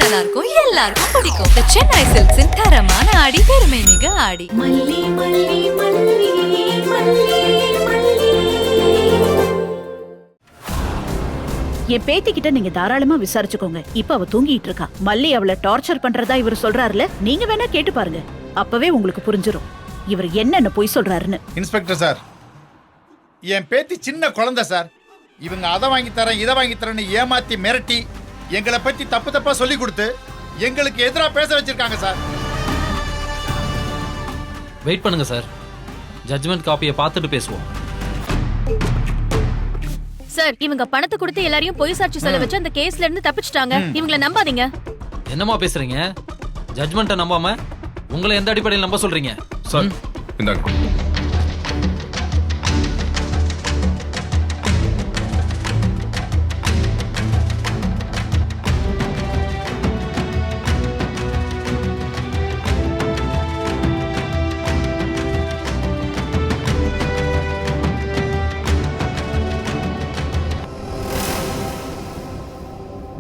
நல்லா இருக்கும், எல்லாருக்கும் பிடிக்கும். The Chennai Silks தரமான ஆடி, பெருமை மிக ஆடி. மல்லி மல்லி மல்லி மல்லி மல்லி. என் பேத்தி கிட்ட நீங்க தாராளமா விசாரிச்சுக்கோங்க. இப்ப அவ தூங்கிட்டு இருக்கா. மல்லி அவளை டார்ச்சர் பண்றதா இவர் சொல்றாருல, நீங்க வேணா கேட்டு பாருங்க. அப்பவே உங்களுக்கு புரிஞ்சிரும் இவர் என்னன்னு பொய் சொல்றாருன்னு. இன்ஸ்பெக்டர் சார், என் பேத்தி சின்ன குழந்தை சார். இவங்க அதை வாங்கி தரேன் இதை வாங்கி தரேன்னு ஏமாத்தி மிரட்டி எங்களை பத்தி தப்பு தப்பா சொல்லி கொடுத்து எங்களுக்கு எதிராக பேச வச்சிருக்காங்க சார். வெயிட் பண்ணுங்க சார், ஜட்ஜ்மெண்ட் காப்பியை பார்த்துட்டு பேசுவோம். சார், இவங்க பணத்தை கொடுத்து எல்லாரையும் பொய் சாட்சி சொல்ல வச்சு அந்த கேஸ்ல இருந்து தப்பிச்சிட்டாங்க. இவங்கள நம்பாதீங்க. என்னமா பேசுறீங்க? ஜட்ஜ்மெண்ட்டை நம்பாம உங்களை எந்த அடிப்படையில் நம்ப சொல்றீங்க? சார் இந்தாங்க.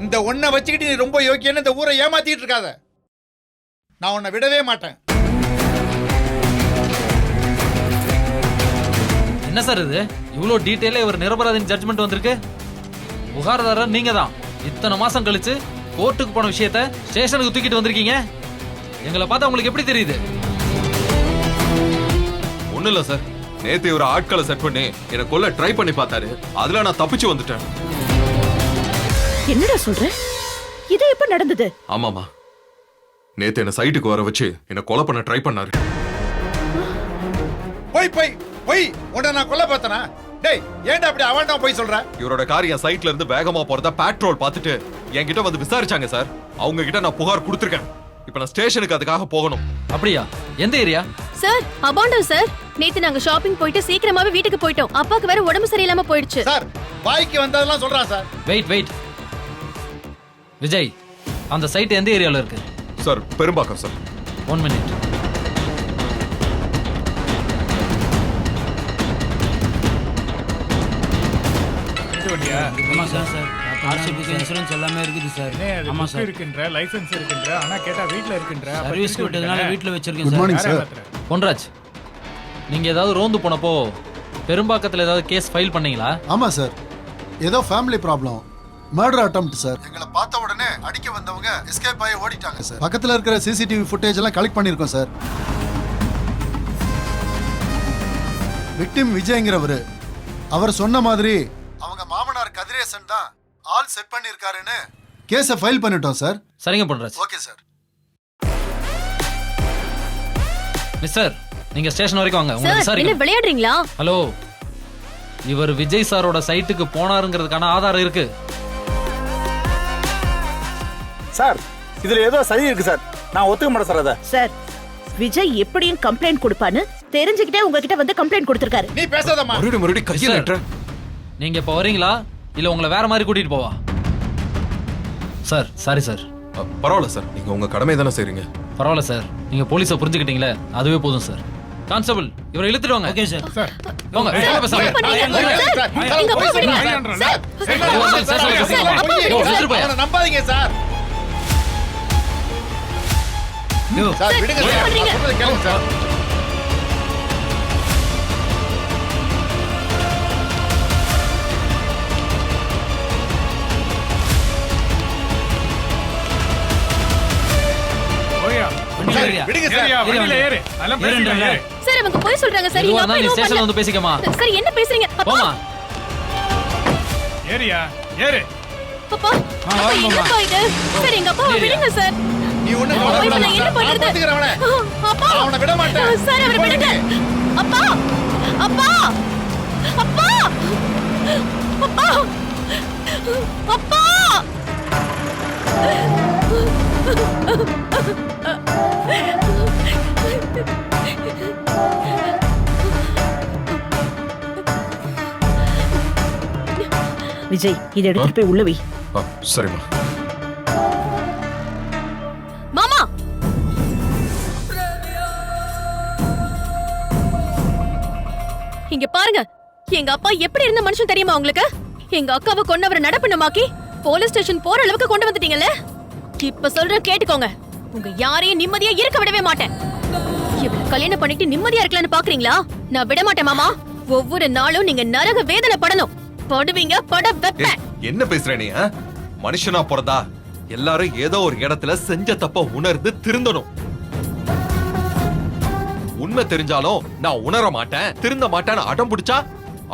இந்த ஒன்ன வச்சுக்கிட்டு நீ ரொம்ப யோக்கியன்னு இந்த ஊரை ஏமாத்திட்டு இருக்காத. நான் உன்னை விடவே மாட்டேன். என்ன சார் இது? இவ்வளவு டீடைலா இவர் நிரபராதின் ஜட்ஜ்மெண்ட் வந்திருக்கு. புகார்தாரர் நீங்க தான். இத்தனை மாசம் கழிச்சு கோர்ட்டுக்கு போன விஷயத்த ஸ்டேஷனுக்கு தூக்கிட்டு வந்திருக்கீங்க. எங்களை பார்த்தா உங்களுக்கு எப்படி தெரியுது? ஒண்ணு இல்ல சார், நேத்து இவர் ஆட்களை செட் பண்ணி என்ன கொல்ல ட்ரை பண்ணி பார்த்தாரு. அதுல நான் தப்பிச்சு வந்துட்டேன். என்னடா சொல்ற? இது எப்ப நடந்தது? ஆமாமா, நேத்து என்ன சைட்டுக்கு வர வச்சு என்ன கொலை பண்ண ட்ரை பண்ணாரு. போய் போய் போய் உன்னை நான் கொல்ல பார்த்தனா? டேய், ஏன்டா அப்படி அவன்டா போய் சொல்ற? இவரோட கார் என் சைட்ல இருந்து வேகமா போறதா பேட்ரோல் பார்த்துட்டு என்கிட்ட வந்து விசாரிச்சாங்க சார். அவங்க கிட்ட நான் புகார் கொடுத்திருக்கேன். இப்ப நான் ஸ்டேஷனுக்கு அதுக்காக போகணும். அப்படியா? எந்த ஏரியா? Sir, அபாண்டம் sir. நேத்து நாங்க ஷாப்பிங் போயிட்டு சீக்கிரமாவே வீட்டுக்கு போயிட்டோம். அப்பாக்கு வேற உடம்பு சரியில்லாம போயிடுச்சு. சார், வாய்க்கு வந்ததெல்லாம் சொல்றான் சார். வெயிட் வெயிட் விஜய், அந்த சைட் எந்த ஏரியால இருக்கு? Sir Perumbakkam sir. 1 மினிட். ஆமா சார், ஆர்சிபி இன்சூரன்ஸ் எல்லாமே இருக்குது சார். ஆமா சார், இருக்குன்ற லைசென்ஸ் இருக்குன்ற, ஆனா கேட்டா வீட்ல இருக்குன்ற. சர்வீஸ் விட்டதுனால வீட்ல வச்சிருக்கேன் சார். பொன்ராஜ், நீங்க ஏதாவது ரோந்து போனப்போ பெரும்பாக்கத்துல ஏதாவது கேஸ் ஃபைல் பண்ணீங்களா? ஆமா சார், ஏதோ family problem, murder attempt sir. எங்களை பார்த்த உடனே அடிக்க வந்தவங்க எஸ்கேப் ஆகி ஓடிட்டாங்க சார். பக்கத்துல இருக்கிற சிசிடிவி ஃபுட்டேஜ் எல்லாம் கலெக்ட் பண்ணிருக்கோம் சார். விக்டிம் விஜய்ங்கிறவரு, அவர் சொன்ன மாதிரி அவங்க மாமனார் கதிரேசன் தான் ஆல் செட் பண்ணிருக்காருன்னு கேஸை ஃபைல் பண்ணிட்டோம் சார். சரிங்க பொன்ராஜ். Okay sir. மிஸ்டர், நீங்க ஸ்டேஷன் வரைக்கும் வாங்க. உங்களை சார், என்ன விசாரிக்கணும். விளையாடுறீங்களா? ஹலோ, இவர் விஜய் சாரோட சைட்டுக்கு போனாருங்கிறதுக்கான ஆதாரம் இருக்கு சார், இதுல ஏதோ சரி இருக்கு சார். நான் ஒத்துக்க மாட்டேன் சார். அத சார், விஜய் எப்படியும் கம்ப்ளைண்ட் கொடுப்பான்னு தெரிஞ்சுக்கிட்டே உங்ககிட்ட வந்து கம்ப்ளைண்ட் கொடுத்திருக்காரு. நீ பேசாதம்மா. மறுபடியும் கையில் சார், ஏற்றேன். நீங்க இப்ப வரீங்களா இல்ல உங்களை வேற மாதிரி கூட்டிட்டு போவா? Sir, sorry sir. பரவாயில்ல சார், நீங்க உங்க கடமை தானே செய்றீங்க. பரவாயில்ல சார், நீங்க போலீஸை புரிஞ்சுக்கிட்டீங்களே, அதுவே போதும் சார். கான்ஸ்டபிள், இவரை இழுத்துட்டு வாங்க. Okay sir. சார், போங்க, வெளில பேசாம. என்ன பண்ணீங்க? சார், எங்க அப்பா விடுங்க. சார், அவனை நம்பாதீங்க சார். சார், விடுங்க என்ன சார். பண்றீங்க? நான் சொல்றதை கேளுங்க சார். சார், விடுங்க சார். வண்டியில ஏறு. அதெல்லாம் பேசிக்கலாம், ஏறு. சார், அவங்க போய் சொல்றாங்க. சார், எதுவா எங்க அப்பா இருந்தாலும் நீ என்ன ஸ்டேஷன்ல பண்ணல. வந்து பேசிக்கமா. சார், என்ன பேசுறீங்க? அப்பா, போமா. ஏறியா, ஏறு. அப்பா, அப்பா, என்னப்பா இது? சார், எங்க அப்பாவை விடுங்க சார். நீ ஒண்ணு அப்பா, இப்ப நான் என்ன பண்றது? பாத்துக்கிறேன் அவனை. அப்பா, நான் அவனை விட மாட்டேன். சார், அவரை விடுங்க. அப்பா, அப்பா, அப்பா, அப்பா, அப்பா. விஜய், இதை எடுத்துட்டு போய் உள்ள வை. சரிம்மா. மாமா, இங்க பாருங்க. எங்க அப்பா எப்படி இருந்த மனுஷன் தெரியுமா உங்களுக்கு? எங்க அக்காவை கொன்னவரை நடப்பினமாக்கி போலீஸ் ஸ்டேஷன் போற அளவுக்கு கொண்டு வந்துட்டீங்கல்ல? இப்ப சொல்ற கேட்டுக்கோங்க. உங்க யாரையும் நிம்மதியா இருக்க விடவே மாட்டேன். இவள கல்யாணம் பண்ணிட்டு நிம்மதியா இருக்கலாம்னு பாக்குறீங்களா? நான் விட மாட்டேன் மாமா. ஒவ்வொரு நாளும் நீங்க நரக வேதனை படணும். படுவீங்க, பட வைப்பேன். என்ன பேசுற நீ? மனுஷனா பிறந்தா எல்லாரும் ஏதோ ஒரு இடத்துல செஞ்ச தப்ப உணர்ந்து திருந்தணும். உண்மை தெரிஞ்சாலும் நான் உணர மாட்டேன், திருந்த மாட்டேன்னு அடம் பிடிச்சா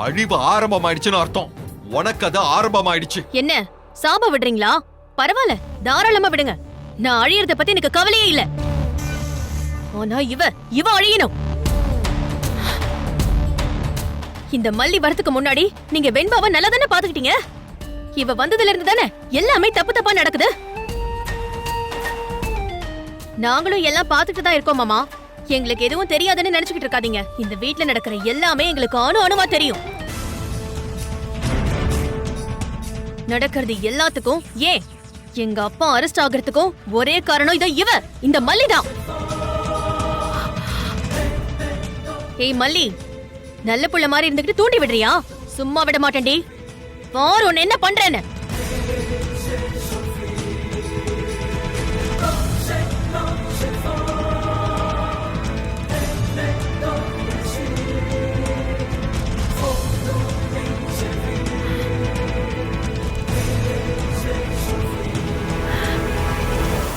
அழிவு ஆரம்பமாயிடுச்சுன்னு அர்த்தம். உனக்கு அது ஆரம்பமாயிடுச்சு. என்ன சாப விடுறீங்களா? பரவாயில்ல, தாராளமா விடுங்க. நான் அழியறத பத்தி எனக்கு கவலையே இல்ல. ஆனா இவ அழியணும். இந்த மல்லி வரதுக்கு முன்னாடி நீங்க வெண்பாவை நல்லா தானே பாத்துக்கிட்டீங்க. இவ வந்ததுல இருந்து தானே எல்லாமே தப்பு தப்பா நடக்குது. நாங்களும் எல்லாம் பாத்துட்டு தான் இருக்கோம் மாமா. எங்களுக்கு எதுவும் தெரியாதுன்னு நினைச்சுக்கிட்டு இருக்காதீங்க. இந்த வீட்ல நடக்கிற எல்லாமே எங்களுக்கு அணுவா தெரியும். நடக்கிறது எல்லாத்துக்கும் ஏன் எங்க அப்பா அரெஸ்ட் ஆகிறதுக்கும் ஒரே காரணம் இந்த மல்லிதான். ஏய் மல்லி, நல்ல புள்ள மாதிரி இருந்துகிட்டு தூண்டி விடுறியா? சும்மா விட மாட்டேன்டி. பாரு உன்னை என்ன பண்றேன்னு.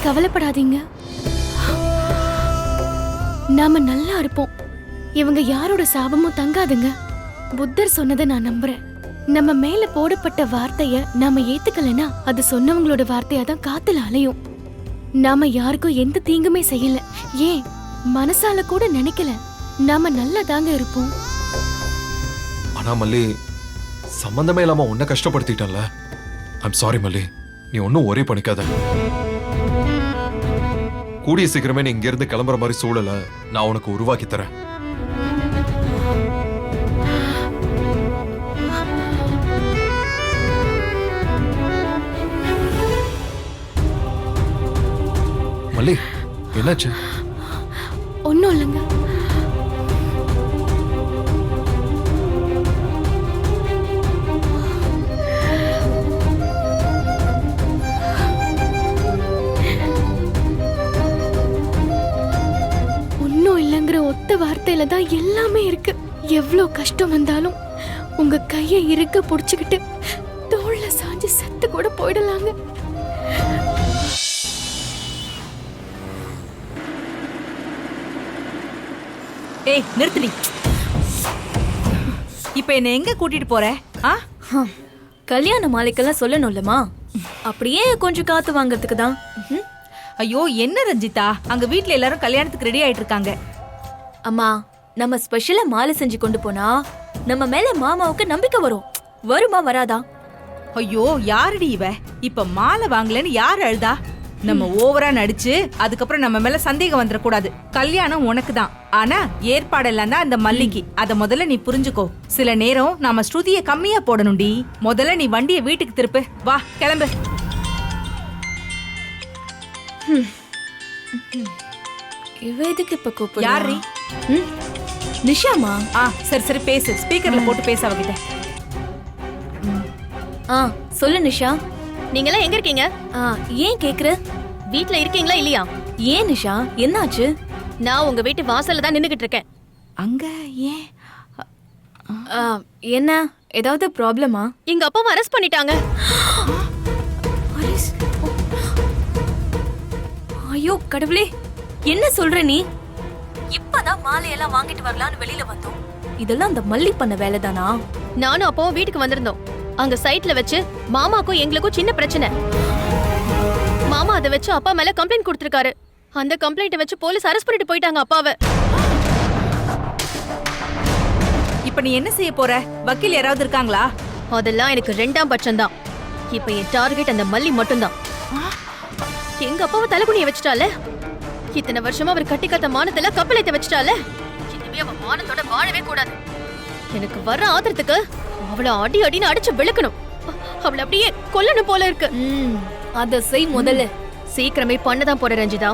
கவலைப்படாதீங்க, நாம நல்லா இருப்போம். இவங்க யாரோட சாபமும் தங்காதுங்க. புத்தர் சொன்னதை நான் நம்புறேன். நம்ம மேல போடப்பட்ட வார்த்தைய நாம ஏத்துக்கலனா அது சொன்னவங்களோட வார்த்தையா தான் காத்துல அலையும். நாம யாருக்கும் எந்த தீங்குமே செய்யல, ஏன் மனசால கூட நினைக்கல. நாம நல்லா தாங்க இருப்போம். ஆனா மல்லி, சம்பந்தமே இல்லாம உன்னை கஷ்டப்படுத்திட்டல. ஐம் சாரி மல்லி, நீ ஒன்னும் ஒரே பண்ணிக்காத. கூடிய சீக்கிரமே நீ இங்க இருந்து கிளம்புற மாதிரி சூழல நான் உனக்கு உருவாக்கி தரேன். மல்லி, என்னாச்சு? ஒன்னும் இல்லைங்க. ஒன்னும் இல்லைங்கிற ஒத்த வார்த்தையில தான் எல்லாமே இருக்கு. எவ்வளவு கஷ்டம் வந்தாலும் உங்க கையை இறுக்க புடிச்சுக்கிட்டு தோள்ல சாஞ்சு செத்து கூட போயிடலாங்க. ஏய் நிறுத்துடி. இப்ப என்ன எங்க கூட்டிட்டு போற? கல்யாண மாலைக்கெல்லாம் சொல்லணும்லமா, அப்படியே கொஞ்சம் காத்து வாங்கறதுக்கு தான். ஐயோ என்ன ரஞ்சிதா, அங்க வீட்ல எல்லாரும் கல்யாணத்துக்கு ரெடி ஆயிட்டு இருக்காங்க. அம்மா, நம்ம ஸ்பெஷலா மாலை செஞ்சு கொண்டு போனா நம்ம மேல மாமாவுக்கு நம்பிக்கை வரும். வருமா வராதா? ஐயோ யாருடி இவ? இப்ப மாலை வாங்கலன்னு யார் அழுதா? நம்ம ஓவரா நடிச்சு அதுக்கப்புறம் நம்ம மேல சந்தேகம் வந்துடக்கூடாது. கல்யாணம் உனக்கு தான், ஆனா ஏற்பாடெல்லாம் தான் அந்த மல்லிக்கு. அத முதல்ல நீ புரிஞ்சுக்கோ. சில நேரம் நாம ஸ்ருதியை கம்மியா போடணும்டி. முதல்ல நீ வண்டியை வீட்டுக்கு திருப்பு. வா கிளம்பு. இவ எதுக்கு இப்ப கூப்பிடுறா? யாரு? நிஷாமா? சரி சரி பேசு. ஸ்பீக்கர்ல போட்டு பேச அவகிட்ட. சொல்லு நிஷா. நீங்கெல்லாம் எங்க இருக்கீங்க? ஏன் கேக்குற? வீட்ல இருக்கீங்களா இல்லையா? ஏன் நிஷா, என்னாச்சு? நான் உங்க வீட்டு வாசல்ல தான் நின்னுகிட்டு இருக்கேன். அங்க ஏன்? என்ன, ஏதாவது ப்ராப்ளமா? எங்க அப்பாவை அரெஸ்ட் பண்ணிட்டாங்க. ஐயோ கடவுளே, என்ன சொல்ற நீ? இப்பதான் மாலையெல்லாம் வாங்கிட்டு வரலான்னு வெளியில வந்தோம். இதெல்லாம் அந்த மல்லி பண்ண வேலைதானா? நானும் அப்பாவும் வீட்டுக்கு வந்திருந்தோம். அங்க சைட்ல வச்சு மாமாக்கும் எங்களுக்கும் சின்ன பிரச்சனை. மாமா அதை வச்சு அப்பா மேல கம்ப்ளைண்ட் கொடுத்திருக்காரு. அந்த கம்ப்ளைண்ட்டை வச்சு போலீஸ் அரெஸ்ட் பண்ணிட்டு போயிட்டாங்க அப்பாவை. இப்ப நீ என்ன செய்ய போற? வக்கீல் யாராவது இருக்காங்களா? அதெல்லாம் எனக்கு 2ஆம் பட்சம் தான். இப்ப என் டார்கெட் அந்த மல்லி மட்டும்தான். எங்க அப்பாவை தலைகுனிய வச்சுட்டால. இத்தனை வருஷமா அவர் கட்டி காத்த மானத்துல கப்பலத்தை வச்சுட்டால. இனிமே அவ மானத்தோட வாழவே கூடாது. எனக்கு வர்ற ஆத்திரத்துக்கு அவளை அடி அடின்னு அடிச்சு விளக்கணும். அவளை அப்படியே கொல்லணும் போல இருக்கு. அத செய் முதல்ல. சீக்கிரமே பண்ணதான் போற ரஞ்சிதா.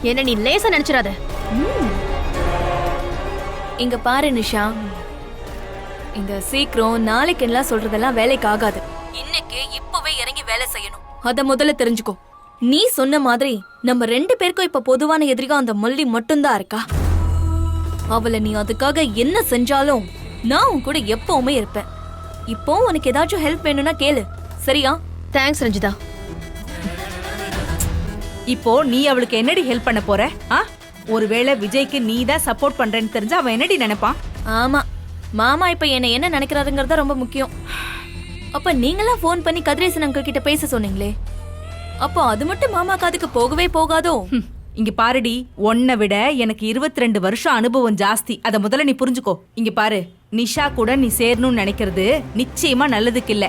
என்ன நீ லேசா நினைச்சிடாத. இங்க பாரு நிஷா, இந்த சீக்கிரம் நாளைக்கு எல்லாம் சொல்றதெல்லாம் வேலைக்கு ஆகாது. இன்னைக்கு இப்பவே இறங்கி வேலை செய்யணும். அத முதல்ல தெரிஞ்சுக்கோ. நீ சொன்ன மாதிரி நம்ம 2 பேருக்கும் இப்ப பொதுவான எதிரிగా அந்த மல்லி மட்டும்தான் இருக்கா. அவளை நீ அதுக்காக என்ன செஞ்சாலும் நான் உன் கூட எப்பவுமே இருப்பேன். இப்போ உனக்கு ஏதாச்சும் ஹெல்ப் வேணும்னா கேளு, சரியா? தேங்க்ஸ் ரஞ்சிதா. இப்போ நீ அவளுக்கு என்னடி ஹெல்ப் பண்ண போற? ஒருவேளை விஜய்க்கு நீ தான் சப்போர்ட் பண்றேன்னு தெரிஞ்சா அவன் என்னடி நினைப்பான்? ஆமா, மாமா இப்ப என்ன நினைக்கிறாருங்கிறத ரொம்ப முக்கியம். அப்ப நீங்களாம் ஃபோன் பண்ணி கதிரேசன் அங்கிள் கிட்ட பேச சொன்னீங்களே, அப்போ அது மட்டும் மாமா காதுக்கு போகவே போகாதோ? இங்க பாருடி, உன்னை விட எனக்கு 22 வருஷம் அனுபவம் ஜாஸ்தி. அத முதல்ல நீ புரிஞ்சுக்கோ. இங்க பாரு, நிஷா கூட நீ சேரணும்னு நினைக்கிறது நிச்சயமா நல்லதுக்கு இல்ல.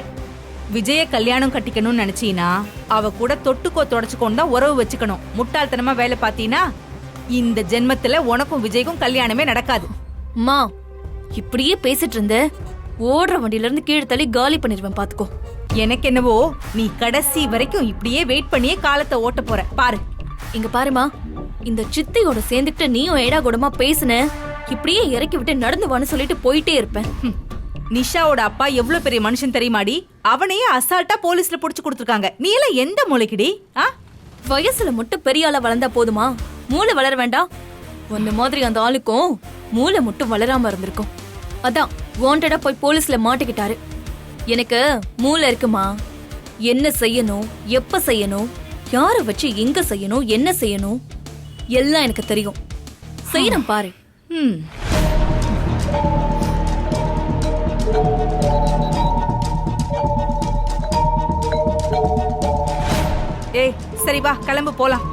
விஜய கல்யாணம் கட்டிக்கணும்னு நினைச்சீனா அவ கூட தொட்டுக்கோ தொடச்சுக்கோன்னு தான் உறவு வச்சுக்கணும். முட்டாள்தனமா வேலை பார்த்தீனா இந்த ஜென்மத்துல உனக்கும் விஜய்க்கும் கல்யாணமே நடக்காது. மா, இப்படியே பேசிட்டு இருந்த ஓடுற வண்டியில இருந்து கீழே தள்ளி காலி பண்ணிடுவேன் பாத்துக்கோ. எனக்கு என்னவோ நீ கடைசி வரைக்கும் இப்படியே வெயிட் பண்ணியே காலத்தை ஓட்ட போற பாரு. இங்க பாருமா, இந்த சித்தியோட சேர்ந்துக்கிட்டு நீயும் ஏடா கூடமா பேசுன, இப்படியே இறக்கி விட்டு நடந்து வான்னு சொல்லிட்டு போயிட்டே இருப்பேன். நிஷாவோட அப்பா எவ்வளவு பெரிய மனுஷன் தெரியுமாடி? அவனையே அசால்ட்டா போலீஸ்ல புடிச்சு கொடுத்துருக்காங்க. நீ எல்லாம் எந்த மூளைக்குடி? வயசுல மட்டும் பெரிய ஆளா வளர்ந்தா போதுமா? மூளை வளர வேண்டாம்? ஒன்ன மாதிரி அந்த ஆளுக்கும் மூளை மட்டும் வளராம இருந்திருக்கும். அதான் வாண்டடா போய் போலீஸ்ல மாட்டிக்கிட்டாரு. எனக்கு மூளை இருக்குமா? என்ன செய்யணும், எப்ப செய்யணும், யார வச்சு எங்க செய்யணும், என்ன செய்யணும் எல்லாம் எனக்கு தெரியும். செய்யணும் பாரு. ஏய் சரி வா, கிளம்பு போலாம்.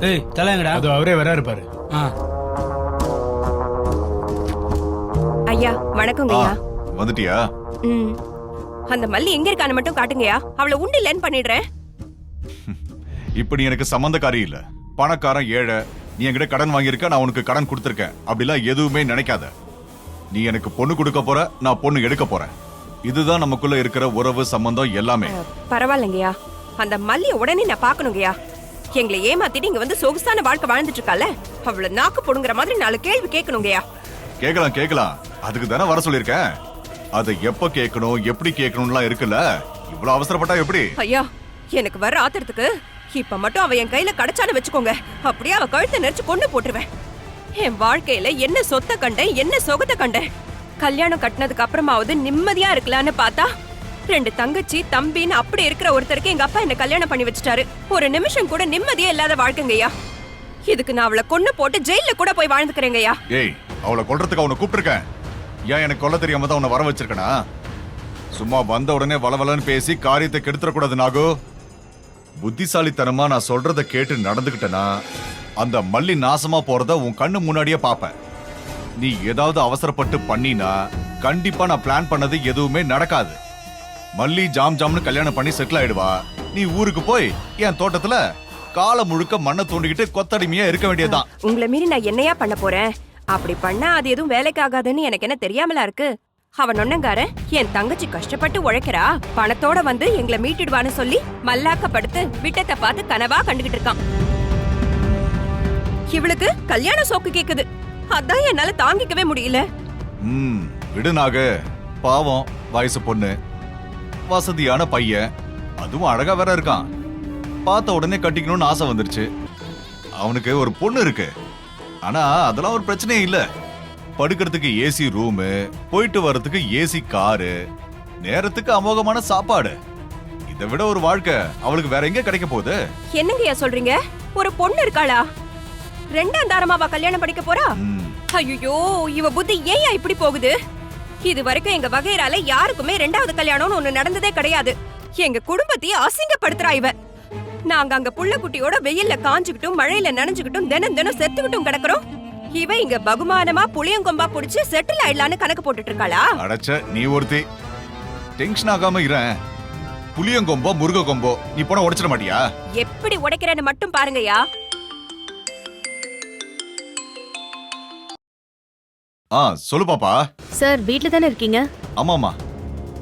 ஏய் தலைங்கடா. அது அவரே வராரு பாரு. ஐயா வணக்கங்க ஐயா. வந்துட்டியா? அந்த மல்லி எங்க இருக்கான்னு மட்டும் காட்டுங்கயா. அவளை உண்டு இல்லன்னு பண்ணிடுறேன். இப்ப நீ எனக்கு சம்பந்தக்காரி இல்ல, பணக்காரன் ஏழை. நீ என்கிட்ட கடன் வாங்கியிருக்க, நான் உனக்கு கடன் கொடுத்துருக்கேன். அப்படிலாம் எதுவுமே நினைக்காத. நீ எனக்கு பொண்ணு கொடுக்க போற, நான் பொண்ணு எடுக்க போறேன். இதுதான் நமக்குள்ள இருக்கிற உறவு சம்பந்தம் எல்லாமே. பரவாயில்லைங்கய்யா, அந்த மல்லிய உடனே நான் பாக்கணுங்கய்யா. எங்களை ஏமாத்திட்டு இங்க வந்து சொகுசான வாழ்க்கை வாழ்ந்துட்டு இருக்கால, அவள நாக்கு போடுங்கிற மாதிரி 4 கேள்வி கேட்கணுங்கய்யா. கேக்கலாம், அதுக்கு தானே வர சொல்லிருக்கேன். அதை எப்ப கேட்கணும், எப்படி கேட்கணும்லாம் இருக்குல்ல. இவ்வளவு அவசரப்பட்டா எப்படி? ஐயா, எனக்கு வர ஆத்திரத்துக்கு இப்ப மட்டும் அவ என் கையில கிடைச்சான்னு வச்சுக்கோங்க, அப்படியே அவ கழுத்தை நெரிச்சு கொண்டு போட்டுருவேன். என் வாழ்க்கையில என்ன சொத்தை கண்டேன், என்ன சொகத்தை கண்டேன். கல்யாணம் கட்டினதுக்கு அப்புறமாவது நிம்மதியா இருக்கலான்னு பார்த்தா 2 தங்கச்சி தம்பின்னு அப்படி இருக்கிற ஒருத்தருக்கு எங்க அப்பா என்ன கல்யாணம் பண்ணி வச்சுட்டாரு. ஒரு நிமிஷம் கூட நிம்மதியே இல்லாத வாழ்க்கைங்கய்யா. இதுக்கு நான் அவளை கொன்னு போட்டு ஜெயில கூட போய் வாழ்ந்துக்கிறேங்கய்யா. ஏய், அவளை கொல்றதுக்கு அவனை கூப்பிட்டுருக்கேன். ஏன் எனக்கு கொல்ல தெரியாம தான் அவனை வர வச்சிருக்கனா? சும்மா வந்த உடனே வளவலன்னு பேசி காரியத்தை கெடுத்துடக்கூடாது நாகு. புத்திசாலித்தனமா நான் சொல்றத கேட்டு நடந்துகிட்டனா அந்த மல்லி நாசமா போறத உன் கண்ணு முன்னாடியே பாப்பேன். நீ ஏதாவது அவசரப்பட்டு பண்ணினா கண்டிப்பா நான் பிளான் பண்ணது எதுவுமே நடக்காது. மல்லி ஜாம்னு கல்யாணம் பண்ணி செட்டில் ஆயிடுவா. நீ ஊருக்கு போய் என் தோட்டத்துல காலம் முழுக்க மண்ணை தோண்டிக்கிட்டு கொத்தடிமையா இருக்க வேண்டியதுதான். உங்களை மீறி நான் என்னையா பண்ண போறேன்? அப்படி பண்ணா அது எதுவும் வேலைக்கு ஆகாதுன்னு எனக்கு என்ன தெரியாமலா இருக்கு? அவன் ஒன்னங்காரன் என் தங்கச்சி கஷ்டப்பட்டு உழைக்கிறா, பணத்தோட வந்து எங்களை மீட்டிடுவான்னு சொல்லி மல்லாக்கப்படுத்து விட்டத்தை பார்த்து கனவா கண்டுகிட்டு இருக்கான். இவளுக்கு கல்யாண சோக்கு கேக்குது, அதான் என்னால தாங்கிக்கவே முடியல. விடுனாக, பாவம் வயசு பொண்ணு, வசதியான பையன், அதுவும் அழகா வேற இருக்கான். பார்த்த உடனே கட்டிக்கணும்னு ஆசை வந்துருச்சு. அவனுக்கு ஒரு பொண்ணு இருக்கு, ஆனா அதெல்லாம் ஒரு பிரச்சனையே இல்ல. படுக்கிறதுக்கு ஏசி ரூமு, போயிட்டு வர்றதுக்கு ஏசி காரு, நேரத்துக்கு அமோகமான சாப்பாடு. இதை விட ஒரு வாழ்க்கை அவளுக்கு வேற எங்க கிடைக்க போகுது? என்னங்கய்யா சொல்றீங்க? ஒரு பொண்ணு இருக்காளா? 2ஆம் தாரமாவா கல்யாணம் படிக்க போறா? ஐயோ, இவ புத்தி ஏன் இப்படி போகுது? இது வரைக்கும் எங்க வகையறால யாருக்குமே 2வது கல்யாணம்னு ஒண்ணு நடந்ததே கிடையாது. எங்க குடும்பத்தையே அசிங்கப்படுத்துறா இவ. நாங்க அங்க புள்ள குட்டியோட வெயில்ல காஞ்சுக்கிட்டும் மழையில நனைஞ்சுக்கிட்டும் தினம் செத்துக்கிட்டும் கிடக்குறோம். இவ இங்க பகுமானமா புளியங்கொம்பா புடிச்சு செட்டில் ஆயிடலான்னு கணக்கு போட்டுட்டு இருக்காளா? அடச்ச, நீ ஒருத்தி டென்ஷன் ஆகாம இரு. புளியங்கொம்போ முருக கொம்போ நீ போன உடைச்சிட மாட்டியா? எப்படி உடைக்கிறேன்னு மட்டும் பாருங்கய்யா. சொல்லு பாப்பா. சார் வீட்ல தானே இருக்கீங்க? ஆமாமா.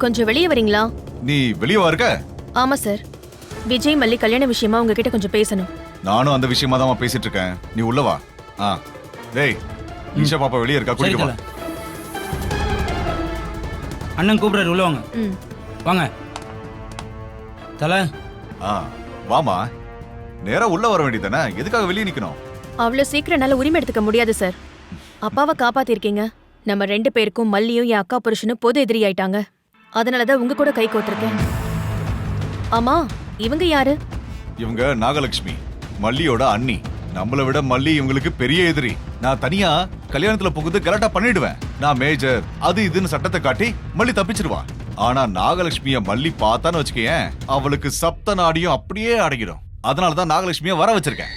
கொஞ்சம் வெளியே வரீங்களா? நீ வெளியவா இருக்க? ஆமா சார், விஜய் மல்லி கல்யாண விஷயமா உங்ககிட்ட கொஞ்சம் பேசணும். நானும் அந்த விஷயமா தான் பேசிட்டு இருக்கேன். நீ உள்ள வா. டேய், நிஷா பாப்பா வெளியே இருக்கா, கூட்டிட்டு வா. அண்ணன் கூப்பிடுறாரு உள்ள வாங்க ம். வாங்க தல ஆ வாமா, நேரா உள்ள வர வேண்டியதானே, எதுக்காக வெளியே நிக்கணும்? அவ்வளவு சீக்கிரம் என்னால உரிமை எடுத்துக்க முடியாது சார். அப்பாவை காப்பாத்திருக்கீங்க. நம்ம 2 பேருக்கும் மல்லியும் என் அக்கா புருஷனும் பொது எதிரி ஆயிட்டாங்க. அதனாலதான் உங்க கூட கை கோத்திருக்கேன். ஆமா, இவங்க யாரு? இவங்க நாகலட்சுமி, மல்லியோட அண்ணி. நம்மளை விட மல்லி இவங்களுக்கு பெரிய எதிரி. நான் தனியா கல்யாணத்துல புகுந்து கலாட்டா பண்ணிடுவேன். நான் மேஜர் அது இதுன்னு சட்டத்தை காட்டி மல்லி தப்பிச்சிருவா. ஆனா நாகலட்சுமிய மல்லி பார்த்தான்னு வச்சுக்கேன், அவளுக்கு சப்த நாடியும் அப்படியே அடங்கிடும். அதனாலதான் நாகலட்சுமிய வர வச்சிருக்கேன்.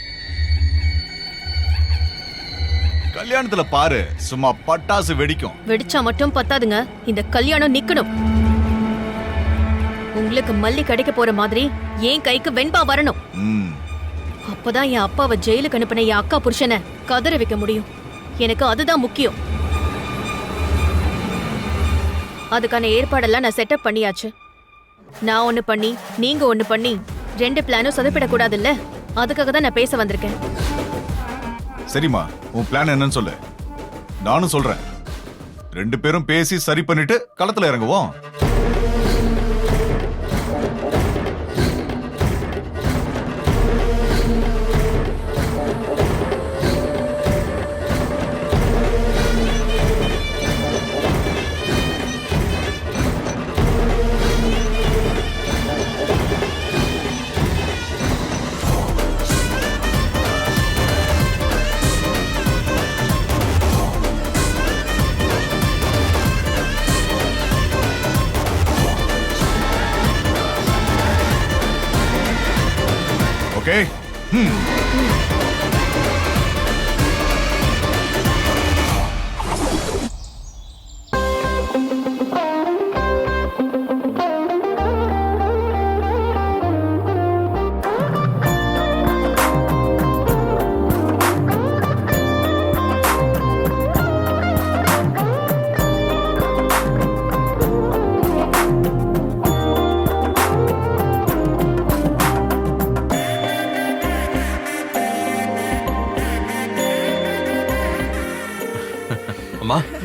கல்யாணத்துல பாரு, சும்மா பட்டாசு வெடிக்கும். வெடிச்சா மட்டும் பத்தாதுங்க, இந்த கல்யாணம் நிக்கணும். உங்களுக்கு மல்லி கிடைக்க போற மாதிரி என் கைக்கு வெண்பா வரணும். ம், அப்பதான் என் அப்பாவை ஜெயிலுக்கு அனுப்பின என் அக்கா புருஷனை கதற வைக்க முடியும். எனக்கு அதுதான் முக்கியம். அதுக்கான ஏற்பாடெல்லாம் நான் செட்டப் பண்ணியாச்சு. நான் ஒண்ணு பண்ணி நீங்க ஒண்ணு பண்ணி 2 பிளானும் சொதப்பிடக்கூடாதுல்ல, அதுக்காக தான் நான் பேச வந்திருக்கேன். சரிம்மா, உன் பிளான் என்னன்னு சொல்லு, நானும் சொல்றேன். 2 பேரும் பேசி சரி பண்ணிட்டு களத்துல இறங்குவோம். ஓகே.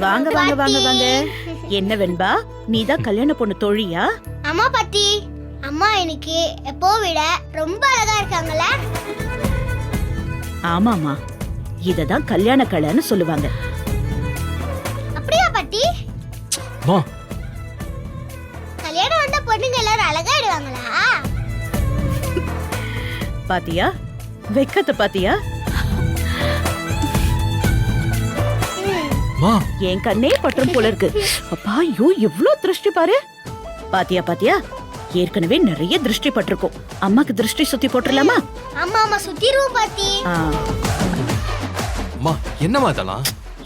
வாங்க வாங்க வாங்க வாங்க. என்ன வெண்பா, நீதான் கல்யாண பொண்ணு தோழியா? அம்மா பாட்டி, அம்மா எனக்கு எப்போ விட ரொம்ப அழகா இருக்காங்கல்ல? ஆமாமா, இததான் கல்யாண கலைன்னு சொல்லுவாங்க. அப்படியா பாட்டி? கல்யாணம் வந்த பொண்ணுங்க எல்லாரும் அழகா ஆடுவாங்களா? பாத்தியா, வெக்கத்தை பாத்தியா? என் கண்ணே பற்றும் போல இருக்கு. அப்பா, ஐயோ எவ்ளோ திருஷ்டி பாரு. பாத்தியா பாத்தியா, ஏற்கனவே நிறைய திருஷ்டி பட்டிருக்கும். அம்மாக்கு திருஷ்டி சுத்தி போட்டுடலாமா? ஆமா ஆமா, சுத்திருவோம் பாட்டி. அம்மா, என்னமா இதெல்லாம்?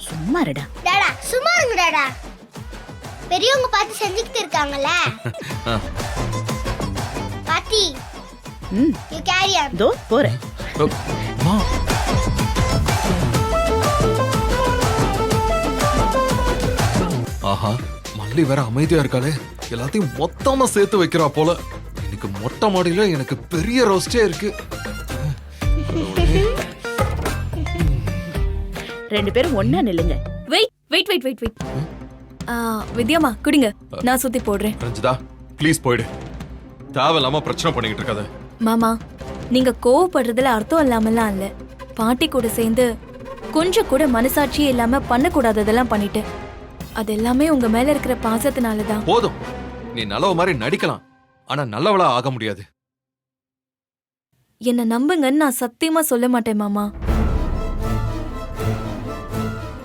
சும்மா இருடா. டாடா சும்மா இருங்க டாடா. பெரியவங்க பார்த்து செஞ்சுக்கிட்டு இருக்காங்கல்ல. பாட்டி, யூ கேரி ஆன். தோ போறேன். அம்மா, ஆஹா, மல்லி வேற அமைதியா இருக்காளே, எல்லாத்தையும் மொத்தமா சேர்த்து வைக்கிறா போல. இன்னைக்கு மொட்டை மாடியில எனக்கு பெரிய ரோஸ்டே இருக்கு. 2 பேரும் ஒண்ணா நில்லுங்க. Wait wait wait wait wait. வித்யாமா குடிங்க, நான் சுத்தி போடுறேன். ரஞ்சிதா, ப்ளீஸ் போயிடு. தேவையில்லாம பிரச்சனை பண்ணிக்கிட்டு இருக்காத. மாமா, நீங்க கோவப்படுறதுல அர்த்தம் இல்லாமலாம் இல்ல. பாட்டி கூட சேர்ந்து கொஞ்சம் கூட மனசாட்சியே இல்லாம பண்ணக்கூடாததெல்லாம் பண்ணிட்டேன். அது எல்லாமே உங்க மேல இருக்கிற பாசத்தினாலதான். போதும், நீ நல்லவ மாதிரி நடிக்கலாம், ஆனா நல்லவளா ஆக முடியாது. என்ன நம்புங்கன்னு நான் சத்தியமா சொல்ல மாட்டேன் மாமா.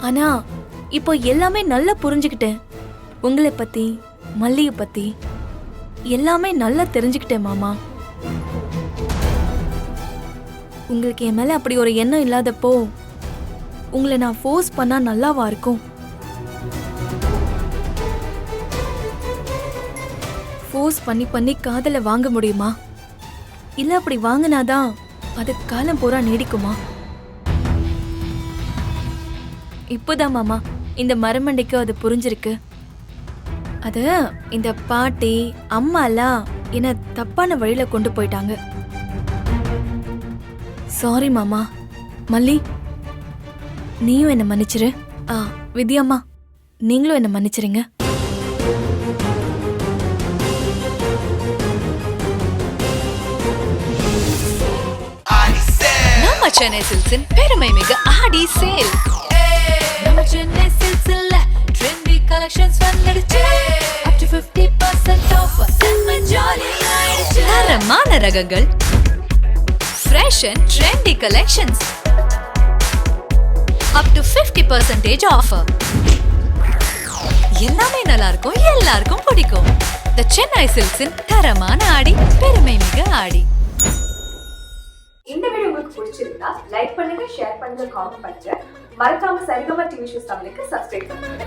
ஆனா இப்போ எல்லாமே நல்லா புரிஞ்சுக்கிட்டேன். உங்களை பத்தி, மல்லிய பத்தி எல்லாமே நல்லா தெரிஞ்சுக்கிட்டேன் மாமா. உங்களுக்கு என் மேல அப்படி ஒரு எண்ணம் இல்லாதப்போ உங்களை நான் ஃபோர்ஸ் பண்ணா நல்லாவா இருக்கும்? ஃபோர்ஸ் பண்ணி பண்ணி காதல வாங்க முடியுமா? இல்ல அப்படி வாங்கினாதான் அது காலம் பூரா நீடிக்குமா? இப்போதான் மாமா இந்த மரமண்டைக்கு அது புரிஞ்சிருக்கு. அது இந்த பாட்டி அம்மா எல்லாம் என்ன தப்பான வழியில கொண்டு போயிட்டாங்க. சாரி மாமா. மல்லி, நீயும் என்ன மன்னிச்சிரு. வித்யாம்மா, நீங்களும் என்ன மன்னிச்சிருங்க. சென்னை சில்க்ஸின் பெருமை மிகு ஆடி சேல். நம்ம சென்னை சில்க்ஸ்ல ட்ரெண்டி கலெக்ஷன்ஸ் வந்துடுச்சு. up to 50% off. செம்ம ஜாலி ஆயிடுச்சு. தரமான ரகங்கள், fresh and trendy collections, up to 50% offer. எல்லாமே நல்லா இருக்கும், எல்லாருக்கும் பிடிக்கும். தி சென்னை சில்க்ஸின் தரமான ஆடி, பெருமை மிகு ஆடி. இந்த வீடியோ உங்களுக்கு பிடிச்சிருந்தா லைக் பண்ணுங்க, ஷேர் பண்ணுங்க, காமெண்ட் பண்ணுங்க. மறக்காம சரிகமா டிவி ஷோஸ் தமிழுக்கு சப்ஸ்கிரைப் பண்ணுங்க.